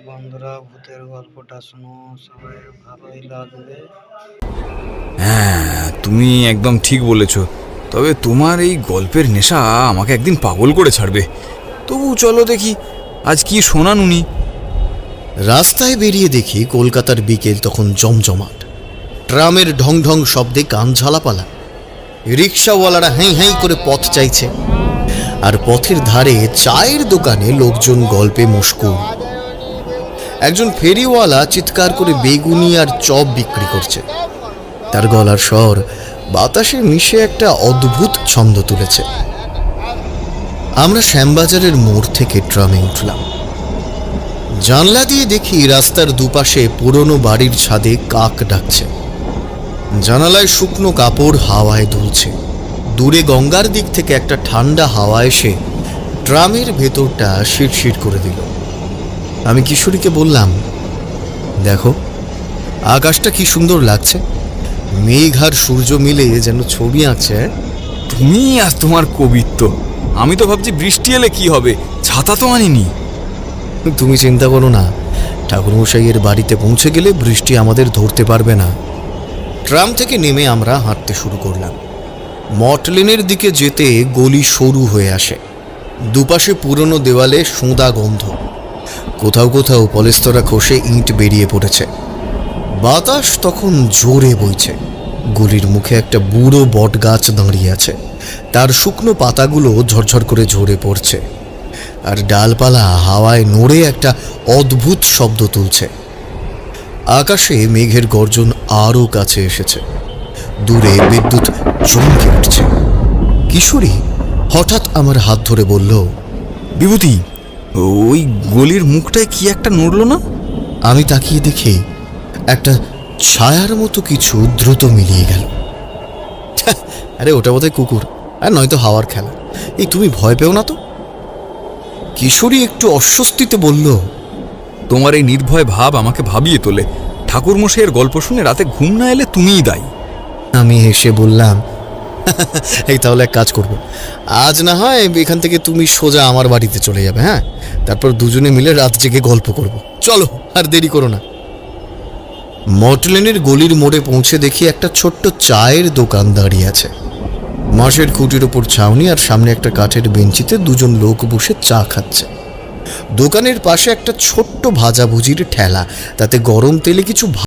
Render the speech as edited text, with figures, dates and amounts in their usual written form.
বন্ধুরা, ভূতের গল্পটা শুনো, সবাই ভালোই লাগবে। হ্যাঁ, তুমি একদম ঠিক বলেছ। তবে তোমার এই গল্পের নেশা আমাকে একদিন পাগল করে ছাড়বে। তবু চলো দেখি আজ কি শোনান উনি। রাস্তায় বেরিয়ে দেখি কলকাতার বিকেল তখন জমজমাট। ট্রামের ঢং ঢং শব্দে কান ঝালাপালা। রিক্সাওয়ালারা হাই হাই করে পথ চাইছে, আর পথের ধারে চায়ের দোকানে লোকজন গল্পে মশগুল। একজন ফেরিওয়ালা চিৎকার করে বেগুনি আর চপ বিক্রি করছে। তার গলার স্বর বাতাসে মিশে একটা অদ্ভুত ছন্দ তুলেছে। আমরা শ্যামবাজারের মোড় থেকে ট্রামে উঠলাম। জানলা দিয়ে দেখি রাস্তার দুপাশে পুরনো বাড়ির ছাদে কাক ডাকছে। জানালায় শুকনো কাপড় হাওয়ায় দুলছে। দূরে গঙ্গার দিক থেকে একটা ঠান্ডা হাওয়া এসে ট্রামের ভেতরটা শিরশির করে দিল। আমি কিশোরীকে বললাম, দেখো আকাশটা কি সুন্দর লাগছে, মেঘ আর সূর্য মিলে যেন ছবি আঁকছে। তুমি আজ তোমার কবিত্ব। আমি তো ভাবছি বৃষ্টি এলে কি হবে, ছাতা তো আনিনি। তুমি চিন্তা করো না, ঠাকুরমশাইয়ের বাড়িতে পৌঁছে গেলে বৃষ্টি আমাদের ধরতে পারবে না। ট্রাম থেকে নেমে আমরা হাঁটতে শুরু করলাম। মটলেনের দিকে যেতে গলি সরু হয়ে আসে। দুপাশে পুরনো দেওয়ালে সোঁদা গন্ধ। কোথাও কোথাও পলেস্তরা খসে ইঁট বেরিয়ে পড়েছে। বাতাস তখন জোরে বইছে। গলির মুখে একটা বুড়ো বট গাছ দাঁড়িয়ে আছে। তার শুকনো পাতাগুলো ঝরঝর করে ঝরে পড়ছে, আর ডালপালা হাওয়ায় নড়ে একটা অদ্ভুত শব্দ তুলছে। আকাশে মেঘের গর্জন আরও কাছে এসেছে। দূরে বিদ্যুৎ চমকে উঠছে। কিশোরী হঠাৎ আমার হাত ধরে বলল, বিভূতি, ওই গলির মুখটায় কি একটা নড়ল না? আমি তাকিয়ে দেখি একটা ছায়ার মতো কিছু দ্রুত মিলিয়ে গেল। আরে ওটা বোধহয় কুকুর, আর নয়তো হাওয়ার খেলা। এই তুমি ভয় পেও না তো? কিশোরী একটু অস্বস্তিতে বলল, তোমার এই নির্ভয় ভাব আমাকে ভাবিয়ে তোলে। ঠাকুরমশাইয়ের গল্প শুনে রাতে ঘুম না এলে তুমিই দায়ী। আমি হেসে বললাম, এই তাহলে এক কাজ করবো, আজ না হয় এখান থেকে তুমি সোজা আমার বাড়িতে চলে যাবে। হ্যাঁ, তারপর দুজনে মিলে রাত জেগে গল্প করব। চলো, আর দেরি করো না। মটলেনের গলির মোড়ে পৌঁছে দেখি একটা ছোট্ট চায়ের দোকান দাঁড়িয়ে আছে। মাসের খুঁটির ওপর ছাউনি, আর সামনে একটা কাঠের বেঞ্চিতে দুজন লোক বসে চা খাচ্ছে। দোকানের পাশে একটা ছোট্ট ভাজাভুজির ঠেলা, তাতে গরম তেলে কিছু